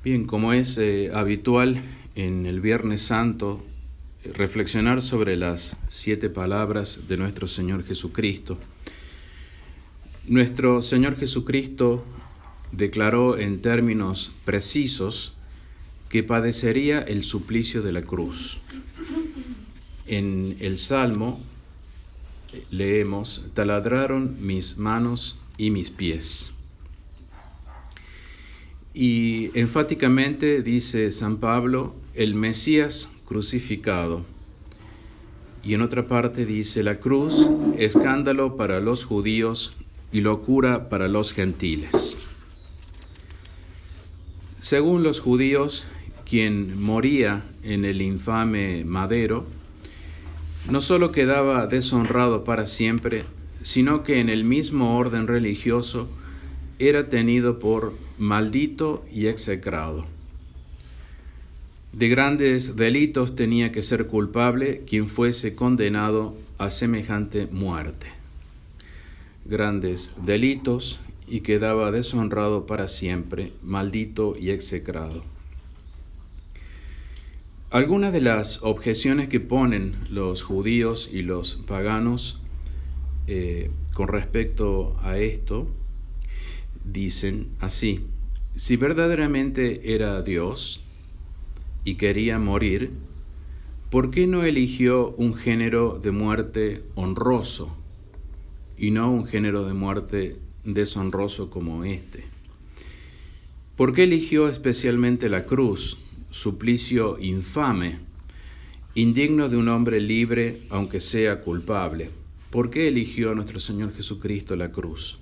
Bien, como es habitual en el Viernes Santo, reflexionar sobre las 7 palabras de nuestro Señor Jesucristo. Nuestro Señor Jesucristo declaró en términos precisos que padecería el suplicio de la cruz. En el Salmo leemos: taladraron mis manos y mis pies. Y enfáticamente dice San Pablo, el Mesías crucificado. Y en otra parte dice, la cruz, escándalo para los judíos y locura para los gentiles. Según los judíos, quien moría en el infame madero, no solo quedaba deshonrado para siempre, sino que en el mismo orden religioso era tenido por maldito y execrado. De grandes delitos tenía que ser culpable quien fuese condenado a semejante muerte. Grandes delitos y quedaba deshonrado para siempre, maldito y execrado. Algunas de las objeciones que ponen los judíos y los paganos con respecto a esto dicen así: si verdaderamente era Dios y quería morir, ¿por qué no eligió un género de muerte honroso y no un género de muerte deshonroso como este? ¿Por qué eligió especialmente la cruz, suplicio infame, indigno de un hombre libre aunque sea culpable? ¿Por qué eligió a nuestro Señor Jesucristo la cruz?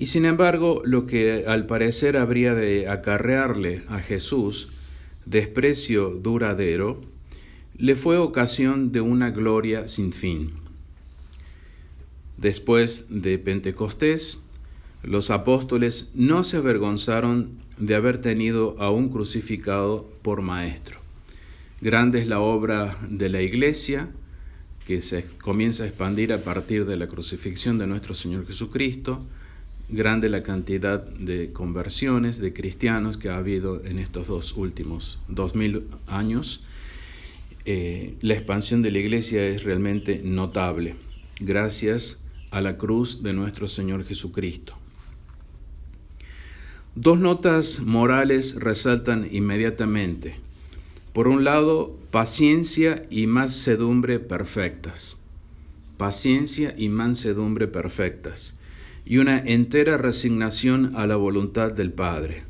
Y sin embargo, lo que al parecer habría de acarrearle a Jesús, desprecio duradero, le fue ocasión de una gloria sin fin. Después de Pentecostés, los apóstoles no se avergonzaron de haber tenido a un crucificado por maestro. Grande es la obra de la Iglesia, que se comienza a expandir a partir de la crucifixión de nuestro Señor Jesucristo. Grande la cantidad de conversiones de cristianos que ha habido en estos dos últimos 2000 años. La expansión de la Iglesia es realmente notable, gracias a la cruz de nuestro Señor Jesucristo. Dos notas morales resaltan inmediatamente. Por un lado, paciencia y mansedumbre perfectas. Paciencia y mansedumbre perfectas. Y una entera resignación a la voluntad del Padre,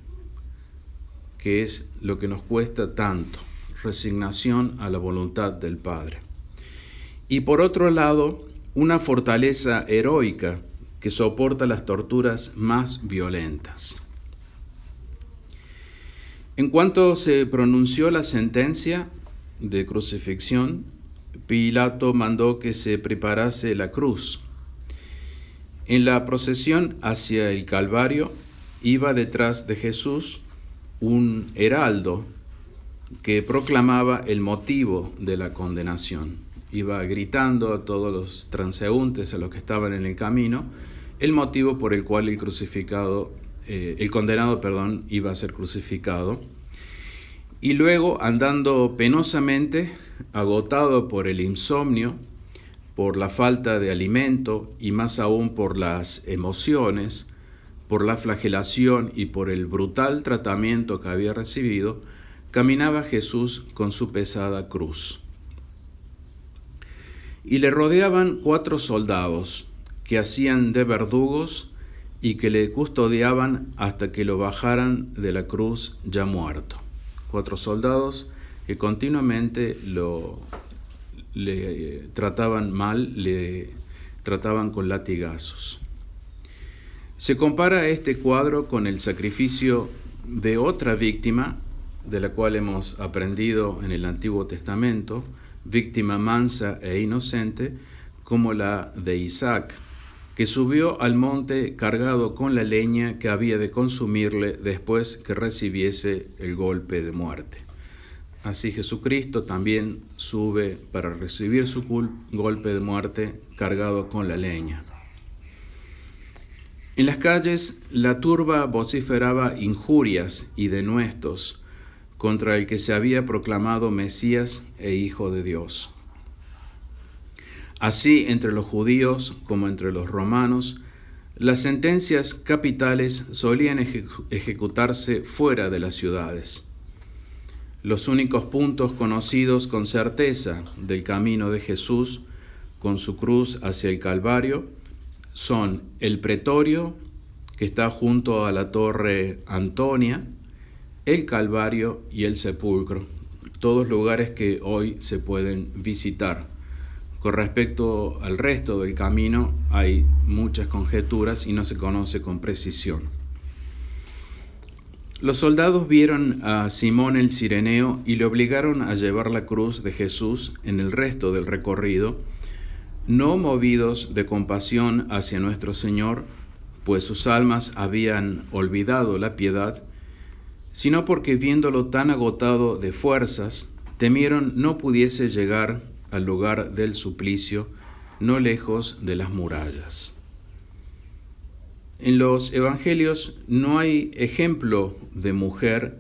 que es lo que nos cuesta tanto, resignación a la voluntad del Padre. Y por otro lado, una fortaleza heroica que soporta las torturas más violentas. En cuanto se pronunció la sentencia de crucifixión, Pilato mandó que se preparase la cruz. En la procesión hacia el Calvario iba detrás de Jesús un heraldo que proclamaba el motivo de la condenación. Iba gritando a todos los transeúntes, a los que estaban en el camino, el motivo por el cual el condenado iba a ser crucificado. Y luego, andando penosamente, agotado por el insomnio, por la falta de alimento y más aún por las emociones, por la flagelación y por el brutal tratamiento que había recibido, caminaba Jesús con su pesada cruz. Y le rodeaban 4 soldados que hacían de verdugos y que le custodiaban hasta que lo bajaran de la cruz ya muerto. 4 soldados que continuamente le trataban mal, le trataban con latigazos. Se compara este cuadro con el sacrificio de otra víctima, de la cual hemos aprendido en el Antiguo Testamento, víctima mansa e inocente, como la de Isaac, que subió al monte cargado con la leña que había de consumirle después que recibiese el golpe de muerte. Así Jesucristo también sube para recibir su golpe de muerte cargado con la leña. En las calles la turba vociferaba injurias y denuestos contra el que se había proclamado Mesías e Hijo de Dios. Así, entre los judíos como entre los romanos, las sentencias capitales solían ejecutarse fuera de las ciudades. Los únicos puntos conocidos con certeza del camino de Jesús con su cruz hacia el Calvario son el pretorio, que está junto a la torre Antonia, el Calvario y el sepulcro, todos lugares que hoy se pueden visitar. Con respecto al resto del camino hay muchas conjeturas y no se conoce con precisión. Los soldados vieron a Simón el Cireneo y le obligaron a llevar la cruz de Jesús en el resto del recorrido, no movidos de compasión hacia nuestro Señor, pues sus almas habían olvidado la piedad, sino porque viéndolo tan agotado de fuerzas, temieron no pudiese llegar al lugar del suplicio, no lejos de las murallas. En los evangelios no hay ejemplo de mujer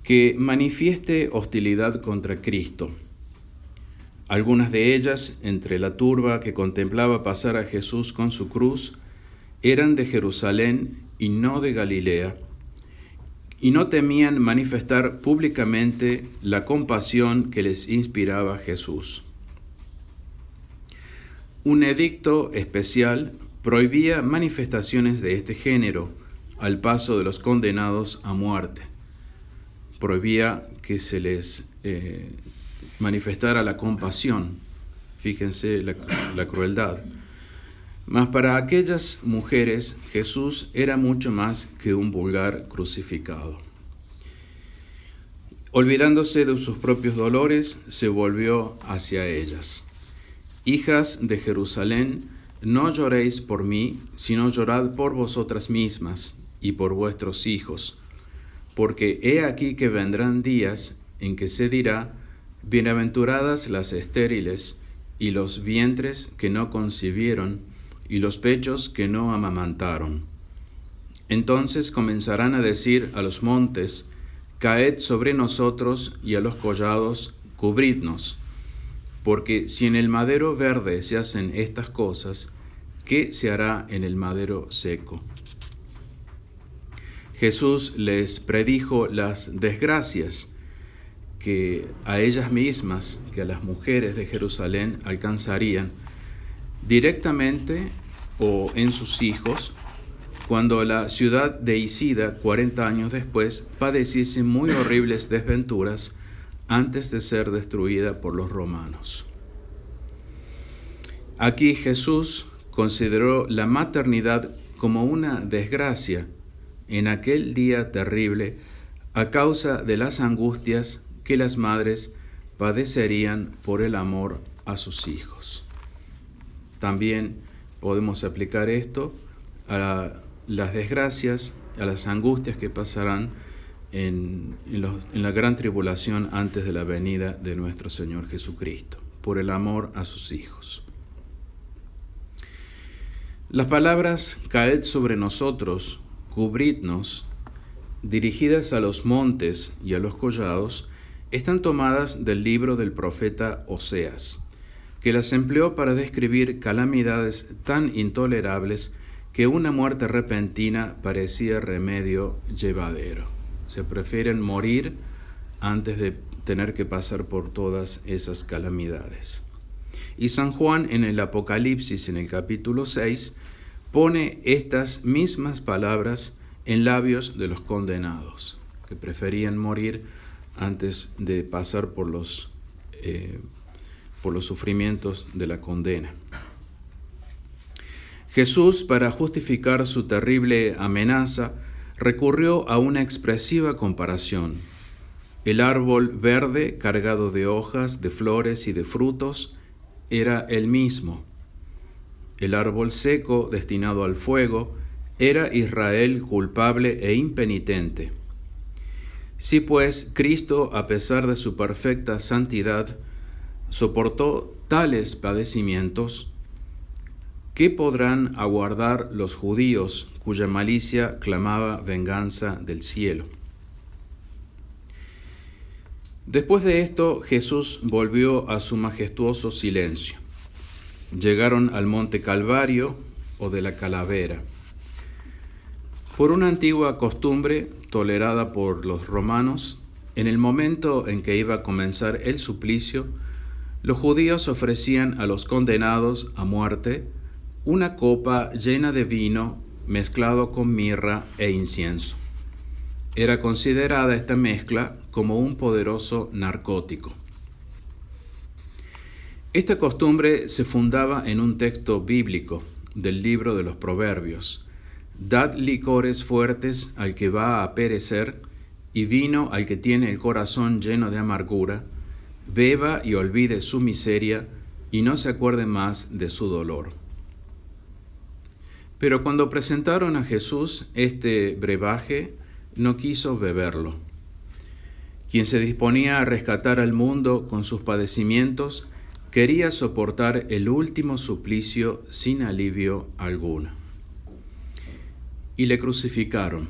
que manifieste hostilidad contra Cristo. Algunas de ellas, entre la turba que contemplaba pasar a Jesús con su cruz, eran de Jerusalén y no de Galilea, y no temían manifestar públicamente la compasión que les inspiraba Jesús. Un edicto especial prohibía manifestaciones de este género al paso de los condenados a muerte. Prohibía que se les manifestara la compasión. Fíjense la crueldad. Mas para aquellas mujeres Jesús era mucho más que un vulgar crucificado. Olvidándose de sus propios dolores, se volvió hacia ellas. Hijas de Jerusalén, no lloréis por mí, sino llorad por vosotras mismas y por vuestros hijos, porque he aquí que vendrán días en que se dirá, bienaventuradas las estériles y los vientres que no concibieron y los pechos que no amamantaron. Entonces comenzarán a decir a los montes, caed sobre nosotros, y a los collados, cubridnos. Porque si en el madero verde se hacen estas cosas, ¿qué se hará en el madero seco? Jesús les predijo las desgracias que a ellas mismas, que a las mujeres de Jerusalén alcanzarían directamente o en sus hijos, cuando la ciudad de Isida, 40 años después, padeciese muy horribles desventuras antes de ser destruida por los romanos. Aquí Jesús consideró la maternidad como una desgracia en aquel día terrible a causa de las angustias que las madres padecerían por el amor a sus hijos. También podemos aplicar esto a las desgracias, a las angustias que pasarán en la gran tribulación antes de la venida de nuestro Señor Jesucristo, por el amor a sus hijos. Las palabras caed sobre nosotros, cubridnos, dirigidas a los montes y a los collados, están tomadas del libro del profeta Oseas, que las empleó para describir calamidades tan intolerables que una muerte repentina parecía remedio llevadero. Se prefieren morir antes de tener que pasar por todas esas calamidades. Y San Juan en el Apocalipsis, en el capítulo 6, pone estas mismas palabras en labios de los condenados, que preferían morir antes de pasar por los sufrimientos de la condena. Jesús, para justificar su terrible amenaza, recurrió a una expresiva comparación. El árbol verde, cargado de hojas, de flores y de frutos, era el mismo. El árbol seco, destinado al fuego, era Israel culpable e impenitente. Si pues Cristo, a pesar de su perfecta santidad, soportó tales padecimientos, ¿qué podrán aguardar los judíos cuya malicia clamaba venganza del cielo? Después de esto, Jesús volvió a su majestuoso silencio. Llegaron al monte Calvario o de la Calavera. Por una antigua costumbre tolerada por los romanos, en el momento en que iba a comenzar el suplicio, los judíos ofrecían a los condenados a muerte una copa llena de vino mezclado con mirra e incienso. Era considerada esta mezcla como un poderoso narcótico. Esta costumbre se fundaba en un texto bíblico del libro de los Proverbios: «Dad licores fuertes al que va a perecer, y vino al que tiene el corazón lleno de amargura, beba y olvide su miseria, y no se acuerde más de su dolor». Pero cuando presentaron a Jesús este brebaje, no quiso beberlo. Quien se disponía a rescatar al mundo con sus padecimientos, quería soportar el último suplicio sin alivio alguno. Y le crucificaron.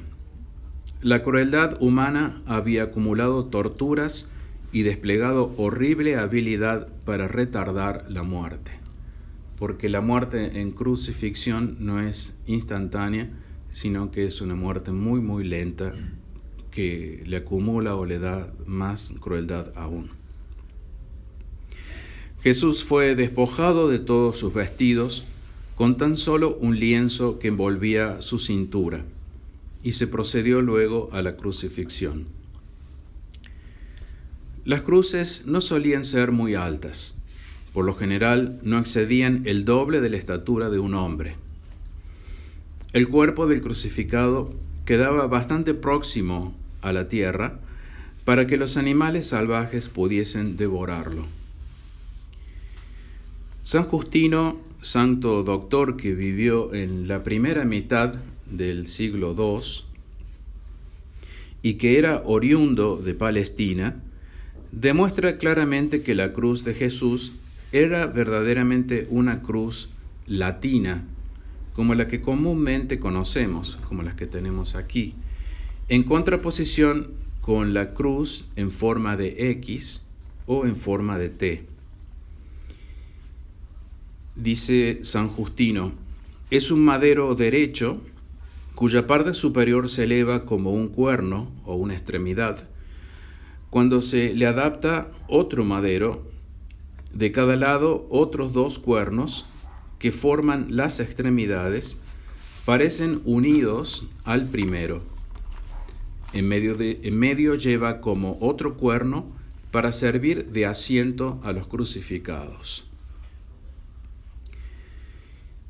La crueldad humana había acumulado torturas y desplegado horrible habilidad para retardar la muerte, porque la muerte en crucifixión no es instantánea, sino que es una muerte muy, muy lenta que le acumula o le da más crueldad aún. Jesús fue despojado de todos sus vestidos, con tan solo un lienzo que envolvía su cintura, y se procedió luego a la crucifixión. Las cruces no solían ser muy altas. Por lo general, no excedían el doble de la estatura de un hombre. El cuerpo del crucificado quedaba bastante próximo a la tierra para que los animales salvajes pudiesen devorarlo. San Justino, santo doctor que vivió en la primera mitad del siglo II y que era oriundo de Palestina, demuestra claramente que la cruz de Jesús era verdaderamente una cruz latina, como la que comúnmente conocemos, como las que tenemos aquí, en contraposición con la cruz en forma de X o en forma de T. Dice San Justino: es un madero derecho cuya parte superior se eleva como un cuerno o una extremidad. Cuando se le adapta otro madero, de cada lado otros dos cuernos que forman las extremidades parecen unidos al primero. En medio lleva como otro cuerno para servir de asiento a los crucificados.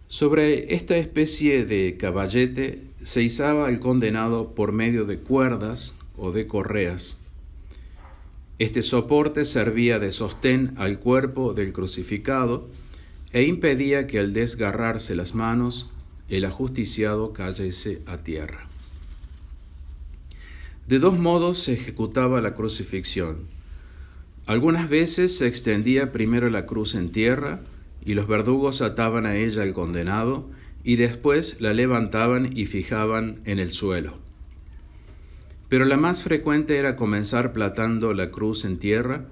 Sobre esta especie de caballete se izaba el condenado por medio de cuerdas o de correas. Este soporte servía de sostén al cuerpo del crucificado e impedía que al desgarrarse las manos el ajusticiado cayese a tierra. De dos modos se ejecutaba la crucifixión. Algunas veces se extendía primero la cruz en tierra y los verdugos ataban a ella al condenado y después la levantaban y fijaban en el suelo. Pero la más frecuente era comenzar platando la cruz en tierra,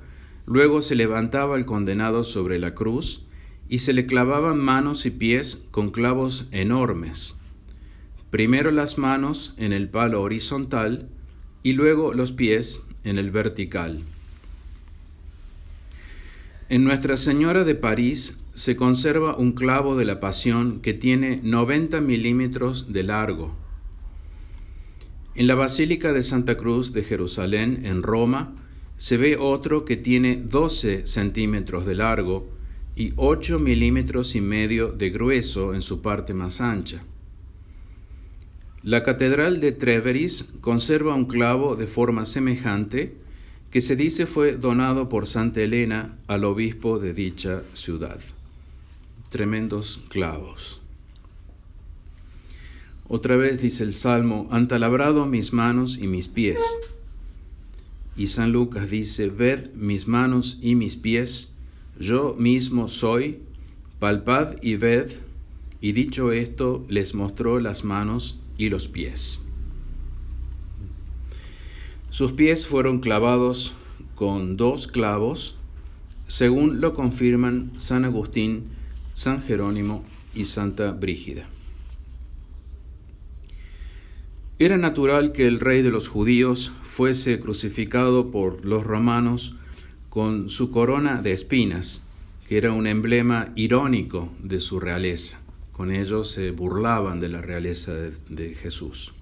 luego se levantaba el condenado sobre la cruz y se le clavaban manos y pies con clavos enormes. Primero las manos en el palo horizontal y luego los pies en el vertical. En Nuestra Señora de París se conserva un clavo de la Pasión que tiene 90 milímetros de largo. En la Basílica de Santa Cruz de Jerusalén, en Roma, se ve otro que tiene 12 centímetros de largo y 8 milímetros y medio de grueso en su parte más ancha. La Catedral de Trèveris conserva un clavo de forma semejante que se dice fue donado por Santa Elena al obispo de dicha ciudad. Tremendos clavos. Otra vez dice el Salmo: han talabrado mis manos y mis pies. Y San Lucas dice: ved mis manos y mis pies, yo mismo soy, palpad y ved, y dicho esto, les mostró las manos y los pies. Sus pies fueron clavados con 2 clavos, según lo confirman San Agustín, San Jerónimo y Santa Brígida. Era natural que el rey de los judíos fuese crucificado por los romanos con su corona de espinas, que era un emblema irónico de su realeza. Con ello se burlaban de la realeza de Jesús.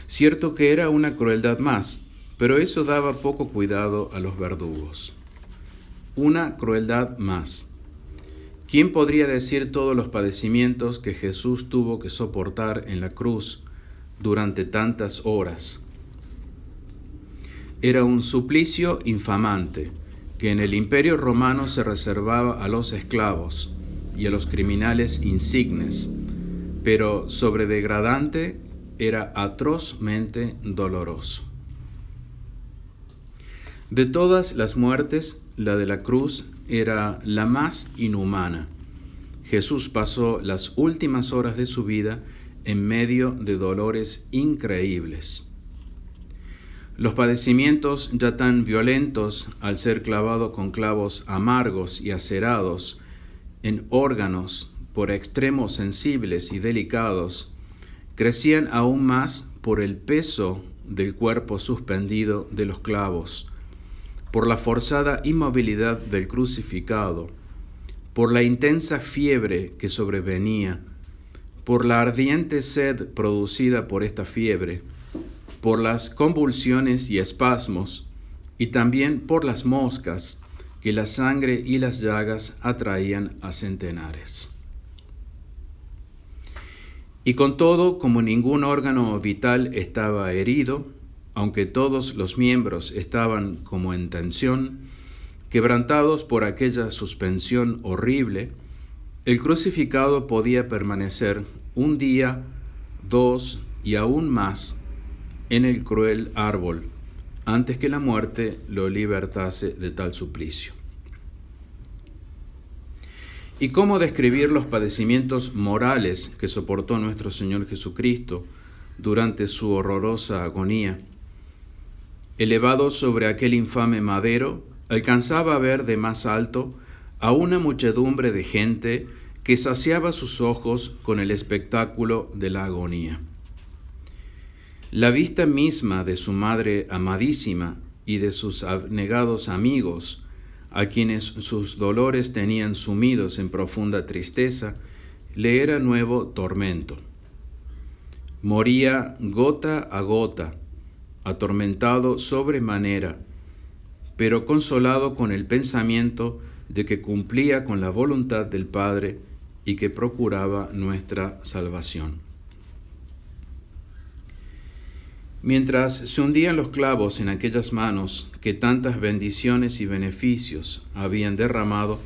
Cierto que era una crueldad más, pero eso daba poco cuidado a los verdugos. Una crueldad más. ¿Quién podría decir todos los padecimientos que Jesús tuvo que soportar en la cruz durante tantas horas? Era un suplicio infamante que en el Imperio Romano se reservaba a los esclavos y a los criminales insignes, pero sobredegradante, era atrozmente doloroso. De todas las muertes, la de la cruz era la más inhumana. Jesús pasó las últimas horas de su vida en medio de dolores increíbles. Los padecimientos ya tan violentos al ser clavado con clavos amargos y acerados en órganos por extremos sensibles y delicados, crecían aún más por el peso del cuerpo suspendido de los clavos, por la forzada inmovilidad del crucificado, por la intensa fiebre que sobrevenía, por la ardiente sed producida por esta fiebre, por las convulsiones y espasmos, y también por las moscas que la sangre y las llagas atraían a centenares. Y con todo, como ningún órgano vital estaba herido, aunque todos los miembros estaban como en tensión, quebrantados por aquella suspensión horrible, el crucificado podía permanecer 1 día, 2 y aún más en el cruel árbol, antes que la muerte lo libertase de tal suplicio. ¿Y cómo describir los padecimientos morales que soportó nuestro Señor Jesucristo durante su horrorosa agonía? Elevado sobre aquel infame madero, alcanzaba a ver de más alto a una muchedumbre de gente que saciaba sus ojos con el espectáculo de la agonía. La vista misma de su madre amadísima y de sus abnegados amigos, a quienes sus dolores tenían sumidos en profunda tristeza, le era nuevo tormento. Moría gota a gota, atormentado sobremanera, pero consolado con el pensamiento de que cumplía con la voluntad del Padre y que procuraba nuestra salvación. Mientras se hundían los clavos en aquellas manos que tantas bendiciones y beneficios habían derramado,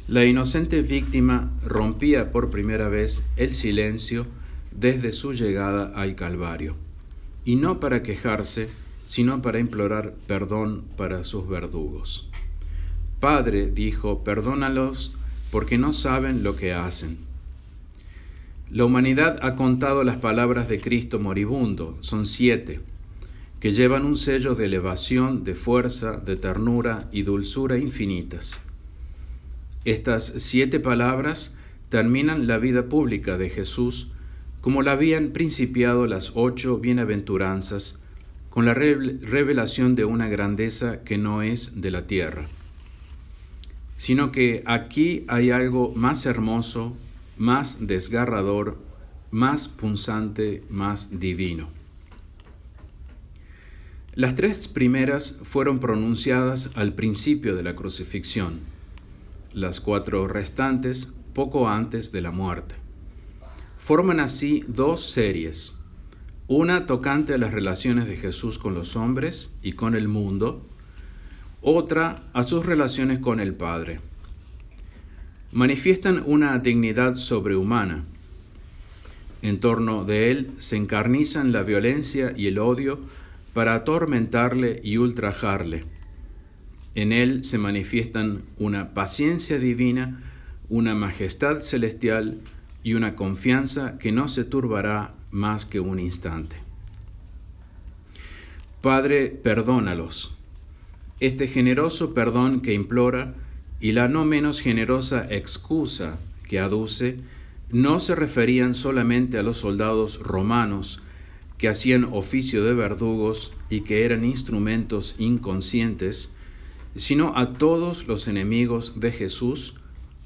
la inocente víctima rompía por primera vez el silencio desde su llegada al Calvario, y no para quejarse, sino para implorar perdón para sus verdugos. Padre, dijo, perdónalos porque no saben lo que hacen. La humanidad ha contado las palabras de Cristo moribundo, son 7, que llevan un sello de elevación, de fuerza, de ternura y dulzura infinitas. Estas 7 palabras terminan la vida pública de Jesús como la habían principiado las 8 bienaventuranzas, con la revelación de una grandeza que no es de la tierra, sino que aquí hay algo más hermoso, más desgarrador, más punzante, más divino. Las 3 primeras fueron pronunciadas al principio de la crucifixión, las 4 restantes poco antes de la muerte. Forman así 2 series, una tocante a las relaciones de Jesús con los hombres y con el mundo, otra a sus relaciones con el Padre. Manifiestan una dignidad sobrehumana. En torno de él se encarnizan la violencia y el odio para atormentarle y ultrajarle. En él se manifiestan una paciencia divina, una majestad celestial, y una confianza que no se turbará más que un instante. Padre, perdónalos. Este generoso perdón que implora y la no menos generosa excusa que aduce no se referían solamente a los soldados romanos que hacían oficio de verdugos y que eran instrumentos inconscientes, sino a todos los enemigos de Jesús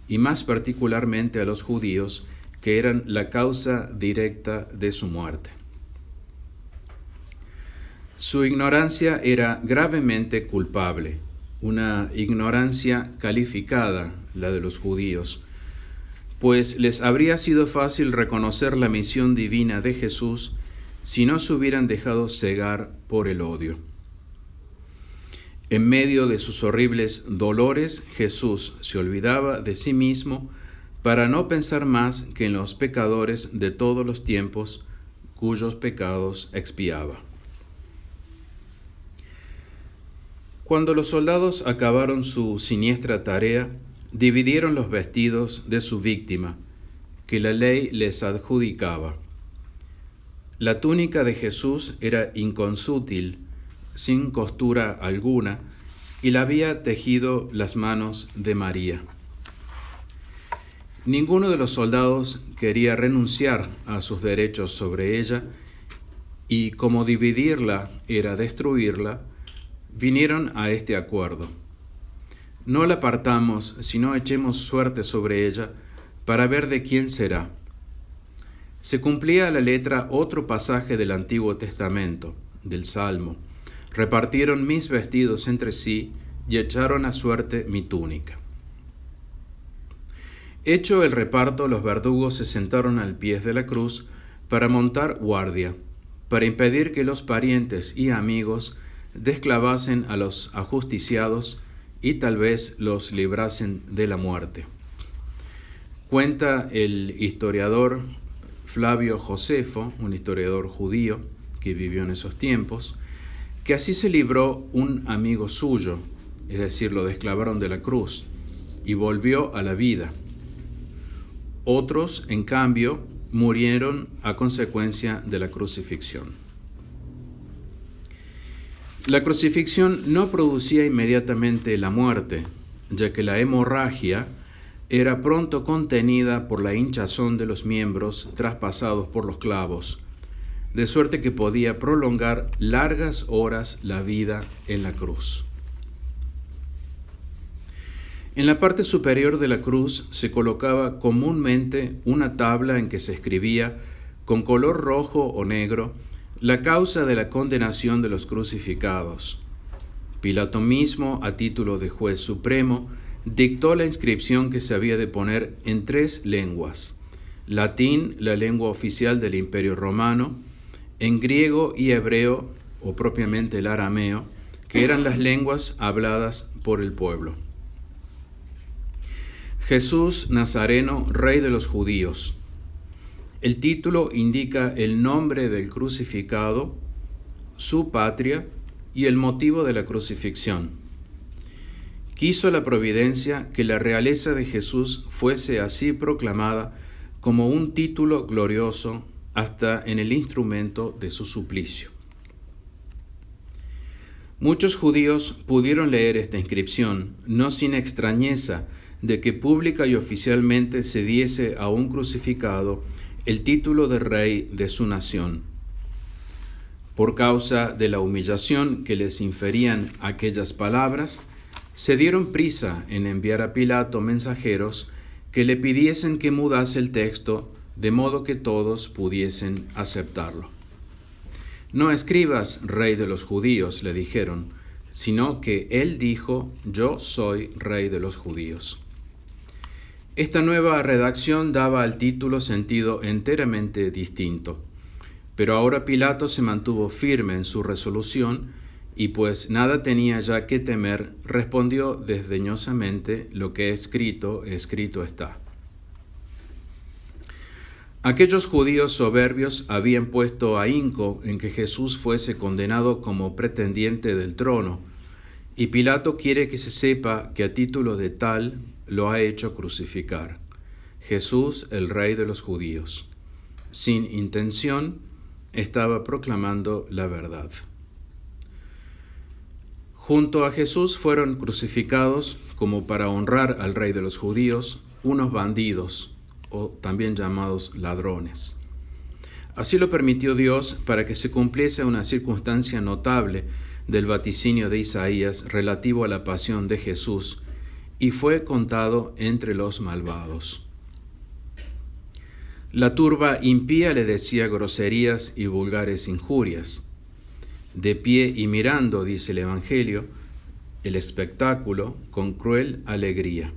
y más particularmente a los judíos que eran la causa directa de su muerte. Su ignorancia era gravemente culpable, una ignorancia calificada, la de los judíos, pues les habría sido fácil reconocer la misión divina de Jesús si no se hubieran dejado cegar por el odio. En medio de sus horribles dolores, Jesús se olvidaba de sí mismo para no pensar más que en los pecadores de todos los tiempos cuyos pecados expiaba. Cuando los soldados acabaron su siniestra tarea, dividieron los vestidos de su víctima, que la ley les adjudicaba. La túnica de Jesús era inconsútil, sin costura alguna, y la había tejido las manos de María. Ninguno de los soldados quería renunciar a sus derechos sobre ella, y como dividirla era destruirla, vinieron a este acuerdo. No la partamos, sino echemos suerte sobre ella para ver de quién será. Se cumplía a la letra otro pasaje del Antiguo Testamento, del Salmo. Repartieron mis vestidos entre sí y echaron a suerte mi túnica. Hecho el reparto, los verdugos se sentaron al pie de la cruz para montar guardia, para impedir que los parientes y amigos desclavasen a los ajusticiados y tal vez los librasen de la muerte. Cuenta el historiador Flavio Josefo, un historiador judío que vivió en esos tiempos, que así se libró un amigo suyo, es decir, lo desclavaron de la cruz y volvió a la vida. Otros, en cambio, murieron a consecuencia de la crucifixión. La crucifixión no producía inmediatamente la muerte, ya que la hemorragia era pronto contenida por la hinchazón de los miembros traspasados por los clavos, de suerte que podía prolongar largas horas la vida en la cruz. En la parte superior de la cruz se colocaba comúnmente una tabla en que se escribía con color rojo o negro la causa de la condenación de los crucificados. Pilato mismo, a título de juez supremo, dictó la inscripción que se había de poner en 3 lenguas: latín, la lengua oficial del Imperio Romano, en griego y hebreo, o propiamente el arameo, que eran las lenguas habladas por el pueblo. Jesús Nazareno, Rey de los Judíos. El título indica el nombre del crucificado, su patria y el motivo de la crucifixión. Quiso la providencia que la realeza de Jesús fuese así proclamada como un título glorioso hasta en el instrumento de su suplicio. Muchos judíos pudieron leer esta inscripción, no sin extrañeza de que pública y oficialmente se diese a un crucificado el título de rey de su nación. Por causa de la humillación que les inferían aquellas palabras, se dieron prisa en enviar a Pilato mensajeros que le pidiesen que mudase el texto de modo que todos pudiesen aceptarlo. No escribas Rey de los Judíos, le dijeron, sino que él dijo: yo soy Rey de los Judíos. Esta nueva redacción daba al título sentido enteramente distinto, pero ahora Pilato se mantuvo firme en su resolución y pues nada tenía ya que temer, respondió desdeñosamente: lo que he escrito, escrito está. Aquellos judíos soberbios habían puesto ahínco en que Jesús fuese condenado como pretendiente del trono, y Pilato quiere que se sepa que a título de tal lo ha hecho crucificar. Jesús, el Rey de los judíos. Sin intención, estaba proclamando la verdad. Junto a Jesús fueron crucificados, como para honrar al Rey de los judíos, unos bandidos, o también llamados ladrones. Así lo permitió Dios para que se cumpliese una circunstancia notable del vaticinio de Isaías relativo a la pasión de Jesús, y fue contado entre los malvados. La turba impía le decía groserías y vulgares injurias. De pie y mirando, dice el Evangelio, el espectáculo con cruel alegría.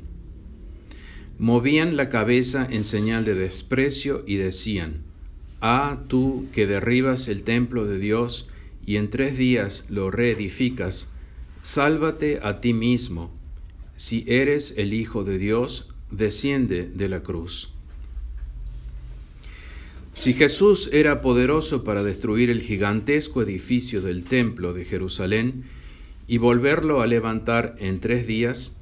Movían la cabeza en señal de desprecio y decían: «Ah, tú que derribas el templo de Dios y en 3 días lo reedificas, sálvate a ti mismo. Si eres el Hijo de Dios, desciende de la cruz». Si Jesús era poderoso para destruir el gigantesco edificio del templo de Jerusalén y volverlo a levantar en 3 días,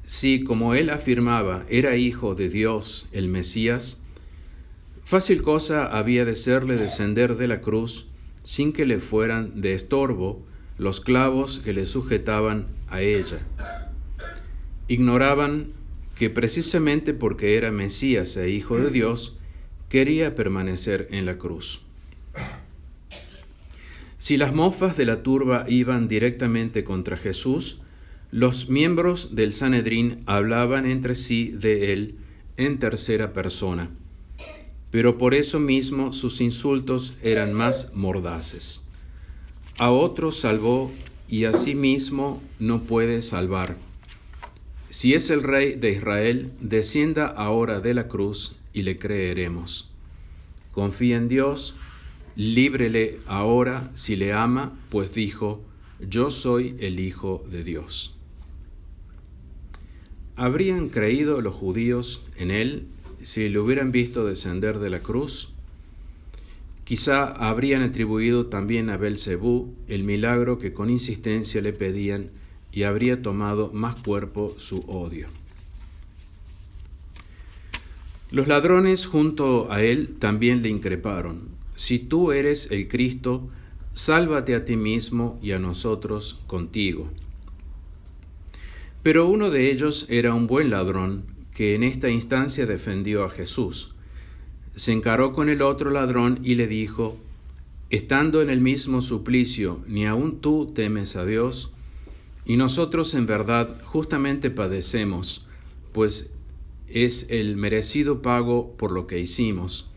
si, como él afirmaba, era Hijo de Dios, el Mesías, fácil cosa había de serle descender de la cruz sin que le fueran de estorbo los clavos que le sujetaban a ella. Ignoraban que precisamente porque era Mesías e Hijo de Dios, quería permanecer en la cruz. Si las mofas de la turba iban directamente contra Jesús, los miembros del Sanedrín hablaban entre sí de él en tercera persona, pero por eso mismo sus insultos eran más mordaces. A otros salvó y a sí mismo no puede salvar. Si es el Rey de Israel, descienda ahora de la cruz y le creeremos. Confía en Dios, líbrele ahora si le ama, pues dijo: «Yo soy el Hijo de Dios». ¿Habrían creído los judíos en él si le hubieran visto descender de la cruz? Quizá habrían atribuido también a Belcebú el milagro que con insistencia le pedían, y habría tomado más cuerpo su odio. Los ladrones junto a él también le increparon: «Si tú eres el Cristo, sálvate a ti mismo y a nosotros contigo». Pero uno de ellos era un buen ladrón que en esta instancia defendió a Jesús. Se encaró con el otro ladrón y le dijo: «Estando en el mismo suplicio, ¿ni aun tú temes a Dios? Y nosotros en verdad justamente padecemos, pues es el merecido pago por lo que hicimos,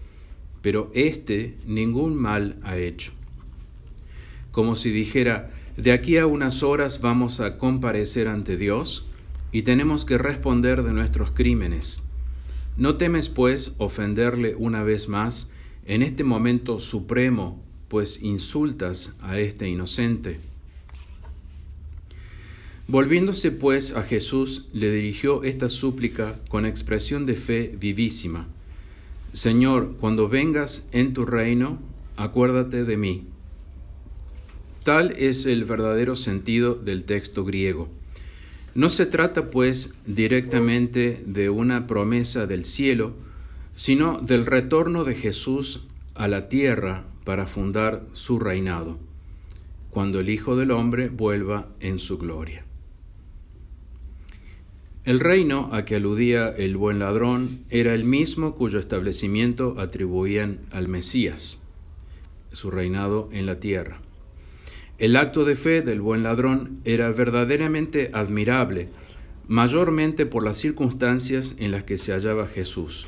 pero éste ningún mal ha hecho». Como si dijera: «De aquí a unas horas vamos a comparecer ante Dios y tenemos que responder de nuestros crímenes. ¿No temes, pues, ofenderle una vez más en este momento supremo, pues insultas a este inocente?» Volviéndose pues a Jesús, le dirigió esta súplica con expresión de fe vivísima: «Señor, cuando vengas en tu reino, acuérdate de mí». Tal es el verdadero sentido del texto griego. No se trata, pues, directamente de una promesa del cielo, sino del retorno de Jesús a la tierra para fundar su reinado, cuando el Hijo del Hombre vuelva en su gloria. El reino a que aludía el buen ladrón era el mismo cuyo establecimiento atribuían al Mesías, su reinado en la tierra. El acto de fe del buen ladrón era verdaderamente admirable, mayormente por las circunstancias en las que se hallaba Jesús.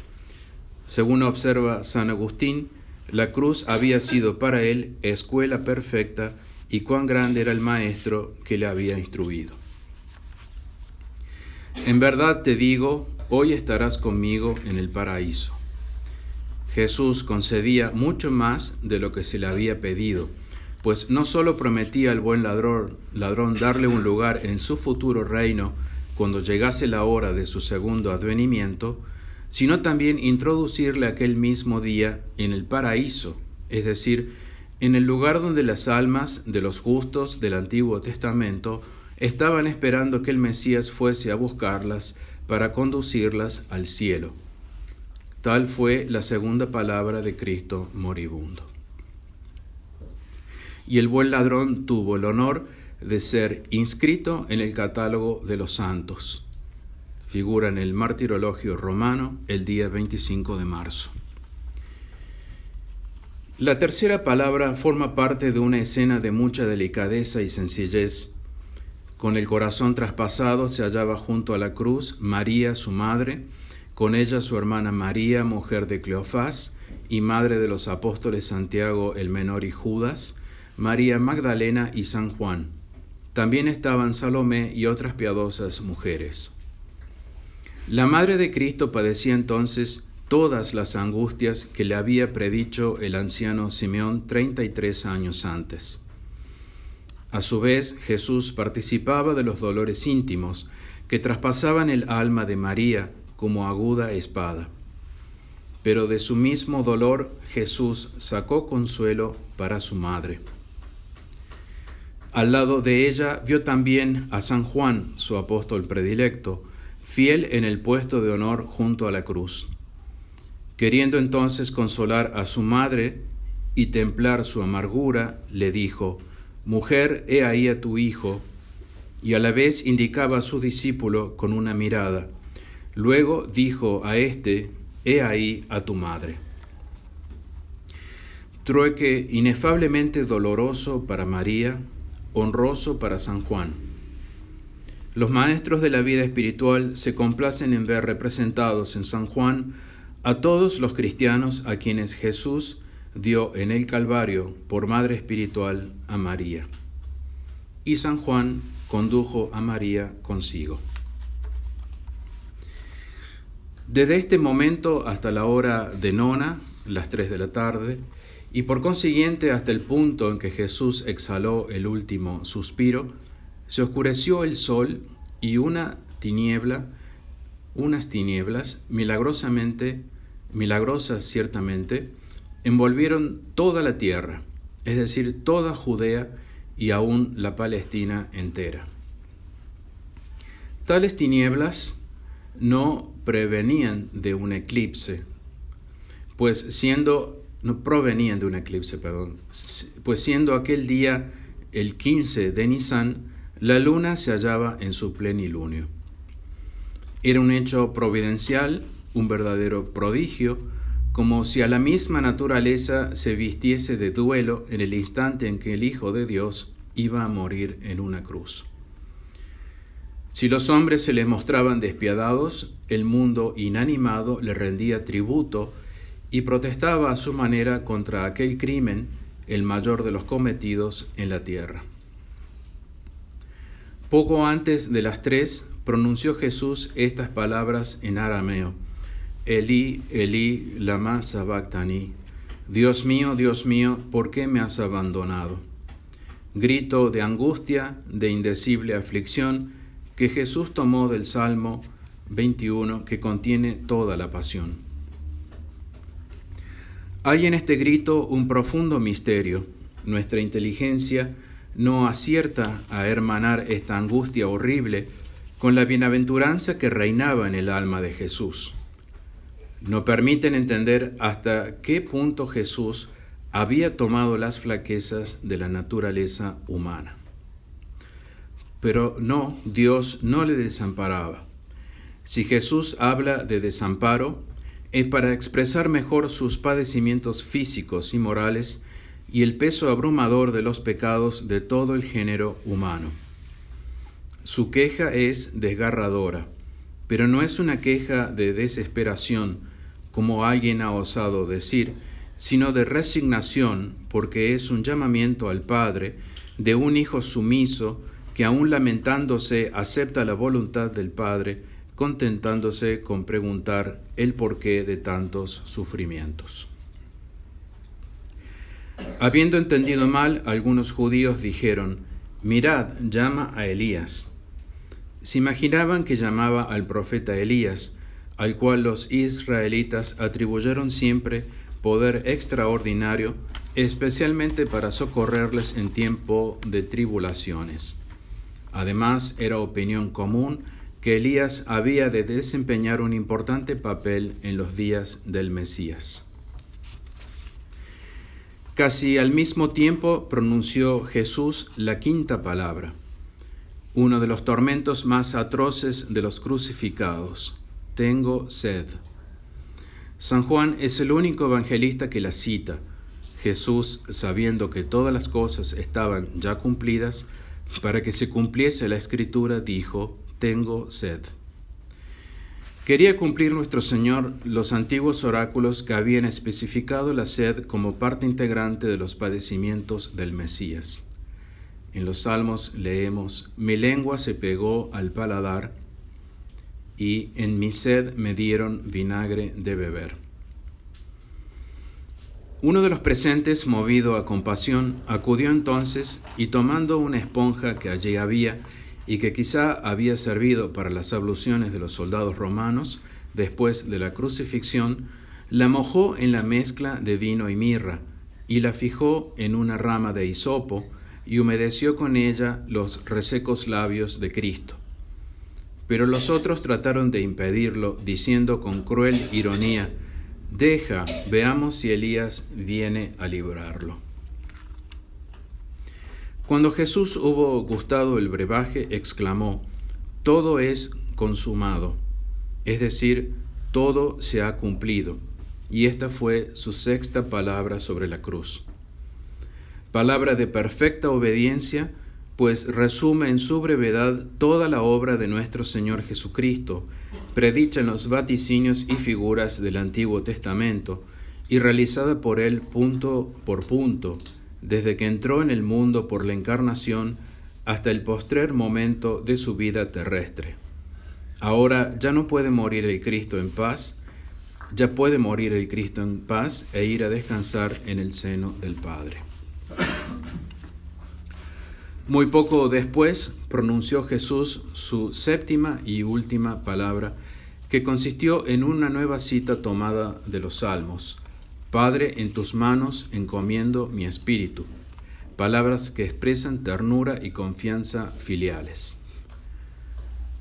Según observa San Agustín, la cruz había sido para él escuela perfecta, y cuán grande era el maestro que le había instruido. En verdad te digo, hoy estarás conmigo en el paraíso. Jesús concedía mucho más de lo que se le había pedido, pues no solo prometía al buen ladrón darle un lugar en su futuro reino cuando llegase la hora de su segundo advenimiento, sino también introducirle aquel mismo día en el paraíso, es decir, en el lugar donde las almas de los justos del Antiguo Testamento estaban esperando que el Mesías fuese a buscarlas para conducirlas al cielo. Tal fue la segunda palabra de Cristo moribundo. Y el buen ladrón tuvo el honor de ser inscrito en el catálogo de los santos. Figura en el martirologio romano el día 25 de marzo. La tercera palabra forma parte de una escena de mucha delicadeza y sencillez. Con el corazón traspasado se hallaba junto a la cruz María, su madre, con ella su hermana María, mujer de Cleofás, y madre de los apóstoles Santiago el menor y Judas, María Magdalena y San Juan. También estaban Salomé y otras piadosas mujeres. La madre de Cristo padecía entonces todas las angustias que le había predicho el anciano Simeón 33 años antes. A su vez, Jesús participaba de los dolores íntimos que traspasaban el alma de María como aguda espada. Pero de su mismo dolor Jesús sacó consuelo para su madre. Al lado de ella vio también a San Juan, su apóstol predilecto, fiel en el puesto de honor junto a la cruz. Queriendo entonces consolar a su madre y templar su amargura, le dijo: «Mujer, he ahí a tu hijo», y a la vez indicaba a su discípulo con una mirada. Luego dijo a éste: «He ahí a tu madre». Trueque inefablemente doloroso para María, honroso para San Juan. Los maestros de la vida espiritual se complacen en ver representados en San Juan a todos los cristianos a quienes Jesús dio en el Calvario por madre espiritual a María. Y San Juan condujo a María consigo. Desde este momento hasta la hora de nona, las 3 de la tarde, y por consiguiente hasta el punto en que Jesús exhaló el último suspiro, se oscureció el sol y unas tinieblas milagrosas ciertamente, envolvieron toda la tierra, es decir, toda Judea y aún la Palestina entera. Tales tinieblas no provenían de un eclipse, pues siendo aquel día el 15 de Nisán, la luna se hallaba en su plenilunio. Era un hecho providencial, un verdadero prodigio, como si a la misma naturaleza se vistiese de duelo en el instante en que el Hijo de Dios iba a morir en una cruz. Si los hombres se les mostraban despiadados, el mundo inanimado le rendía tributo y protestaba a su manera contra aquel crimen, el mayor de los cometidos en la tierra. Poco antes de las 3 pronunció Jesús estas palabras en arameo: Elí, Elí, lama sabactani. Dios mío, ¿por qué me has abandonado? Grito de angustia, de indecible aflicción, que Jesús tomó del Salmo 21, que contiene toda la pasión. Hay en este grito un profundo misterio. Nuestra inteligencia no acierta a hermanar esta angustia horrible con la bienaventuranza que reinaba en el alma de Jesús. No permiten entender hasta qué punto Jesús había tomado las flaquezas de la naturaleza humana. Pero no, Dios no le desamparaba. Si Jesús habla de desamparo, es para expresar mejor sus padecimientos físicos y morales y el peso abrumador de los pecados de todo el género humano. Su queja es desgarradora, pero no es una queja de desesperación, como alguien ha osado decir, sino de resignación, porque es un llamamiento al Padre de un hijo sumiso que aún lamentándose acepta la voluntad del Padre, contentándose con preguntar el porqué de tantos sufrimientos. Habiendo entendido mal, algunos judíos dijeron: «Mirad, llama a Elías». Se imaginaban que llamaba al profeta Elías, al cual los israelitas atribuyeron siempre poder extraordinario, especialmente para socorrerles en tiempo de tribulaciones. Además, era opinión común que Elías había de desempeñar un importante papel en los días del Mesías. Casi al mismo tiempo pronunció Jesús la quinta palabra, uno de los tormentos más atroces de los crucificados: tengo sed. San Juan es el único evangelista que la cita. Jesús, sabiendo que todas las cosas estaban ya cumplidas, para que se cumpliese la Escritura, dijo: tengo sed. Quería cumplir nuestro Señor los antiguos oráculos que habían especificado la sed como parte integrante de los padecimientos del Mesías. En los Salmos leemos: mi lengua se pegó al paladar y en mi sed me dieron vinagre de beber. Uno de los presentes, movido a compasión, acudió entonces y, tomando una esponja que allí había y que quizá había servido para las abluciones de los soldados romanos después de la crucifixión, la mojó en la mezcla de vino y mirra y la fijó en una rama de hisopo y humedeció con ella los resecos labios de Cristo. Pero los otros trataron de impedirlo, diciendo con cruel ironía: deja, veamos si Elías viene a librarlo. Cuando Jesús hubo gustado el brebaje, exclamó: todo es consumado, es decir, todo se ha cumplido. Y esta fue su sexta palabra sobre la cruz. Palabra de perfecta obediencia, pues resume en su brevedad toda la obra de nuestro Señor Jesucristo, predicha en los vaticinios y figuras del Antiguo Testamento y realizada por Él punto por punto, desde que entró en el mundo por la encarnación hasta el postrer momento de su vida terrestre. Ahora ya no puede morir el Cristo en paz, ya puede morir el Cristo en paz e ir a descansar en el seno del Padre. Muy poco después pronunció Jesús su séptima y última palabra, que consistió en una nueva cita tomada de los Salmos: Padre, en tus manos encomiendo mi espíritu. Palabras que expresan ternura y confianza filiales.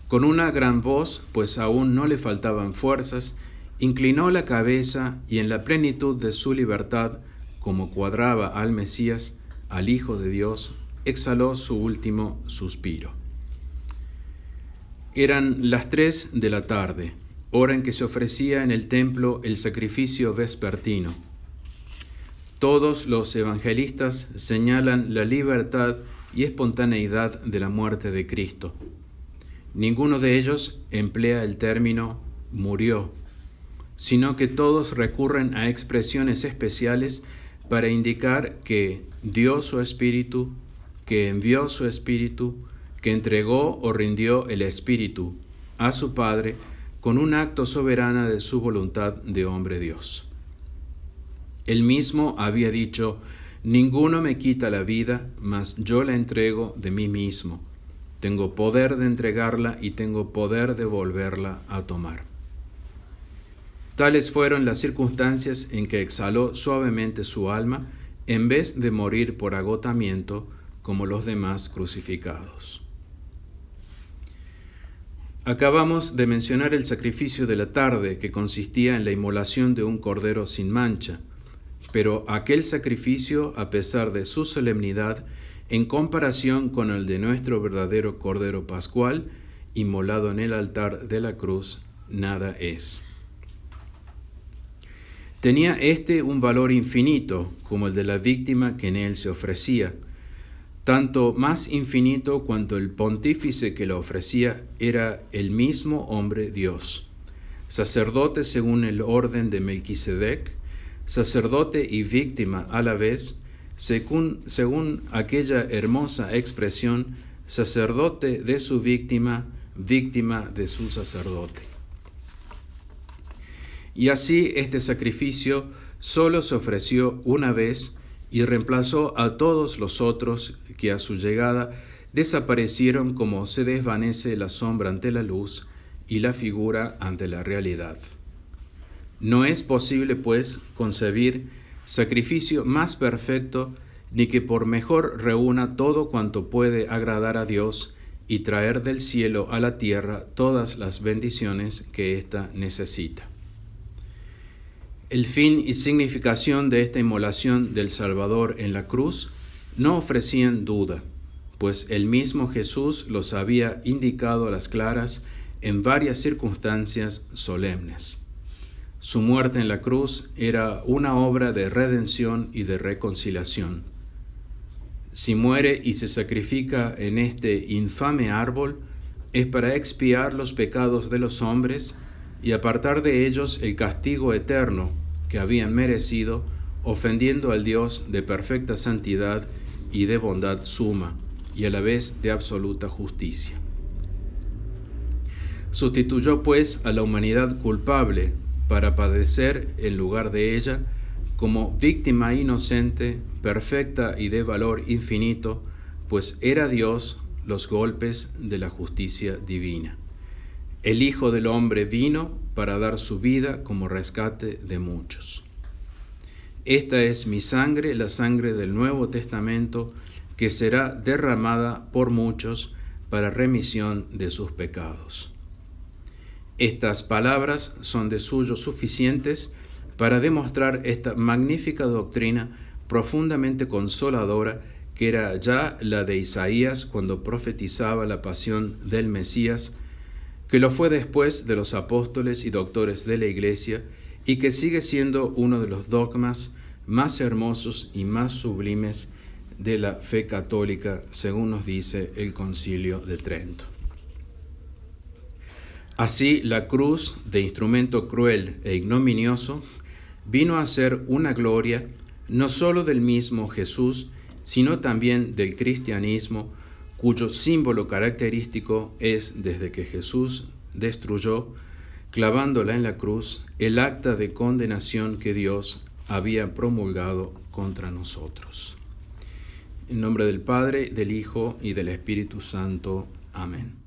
Con una gran voz, pues aún no le faltaban fuerzas, inclinó la cabeza y en la plenitud de su libertad, como cuadraba al Mesías, al Hijo de Dios, exhaló su último suspiro. Eran las 3 de la tarde, hora en que se ofrecía en el templo el sacrificio vespertino. Todos los evangelistas señalan la libertad y espontaneidad de la muerte de Cristo. Ninguno de ellos emplea el término murió, sino que todos recurren a expresiones especiales para indicar que dio su espíritu, que envió su espíritu, que entregó o rindió el espíritu a su Padre con un acto soberano de su voluntad de hombre Dios. Él mismo había dicho: ninguno me quita la vida, mas yo la entrego de mí mismo. Tengo poder de entregarla y tengo poder de volverla a tomar. Tales fueron las circunstancias en que exhaló suavemente su alma, en vez de morir por agotamiento como los demás crucificados. Acabamos de mencionar el sacrificio de la tarde, que consistía en la inmolación de un cordero sin mancha, pero aquel sacrificio, a pesar de su solemnidad, en comparación con el de nuestro verdadero Cordero Pascual, inmolado en el altar de la cruz, nada es. Tenía este un valor infinito, como el de la víctima que en él se ofrecía, tanto más infinito cuanto el pontífice que lo ofrecía era el mismo hombre Dios, sacerdote según el orden de Melquisedec, sacerdote y víctima a la vez, según aquella hermosa expresión: sacerdote de su víctima, víctima de su sacerdote. Y así este sacrificio solo se ofreció una vez y reemplazó a todos los otros que a su llegada desaparecieron como se desvanece la sombra ante la luz y la figura ante la realidad. No es posible, pues, concebir sacrificio más perfecto ni que por mejor reúna todo cuanto puede agradar a Dios y traer del cielo a la tierra todas las bendiciones que ésta necesita. El fin y significación de esta inmolación del Salvador en la cruz no ofrecían duda, pues el mismo Jesús los había indicado a las claras en varias circunstancias solemnes. Su muerte en la cruz era una obra de redención y de reconciliación. Si muere y se sacrifica en este infame árbol, es para expiar los pecados de los hombres y apartar de ellos el castigo eterno que habían merecido, ofendiendo al Dios de perfecta santidad y de bondad suma, y a la vez de absoluta justicia. Sustituyó pues a la humanidad culpable para padecer en lugar de ella, como víctima inocente, perfecta y de valor infinito, pues era Dios los golpes de la justicia divina. El Hijo del Hombre vino para dar su vida como rescate de muchos. Esta es mi sangre, la sangre del Nuevo Testamento, que será derramada por muchos para remisión de sus pecados. Estas palabras son de suyo suficientes para demostrar esta magnífica doctrina profundamente consoladora que era ya la de Isaías cuando profetizaba la pasión del Mesías, que lo fue después de los apóstoles y doctores de la Iglesia y que sigue siendo uno de los dogmas más hermosos y más sublimes de la fe católica, según nos dice el Concilio de Trento. Así, la cruz, de instrumento cruel e ignominioso, vino a ser una gloria no sólo del mismo Jesús, sino también del cristianismo, cuyo símbolo característico es, desde que Jesús destruyó, clavándola en la cruz, el acta de condenación que Dios había promulgado contra nosotros. En nombre del Padre, del Hijo y del Espíritu Santo. Amén.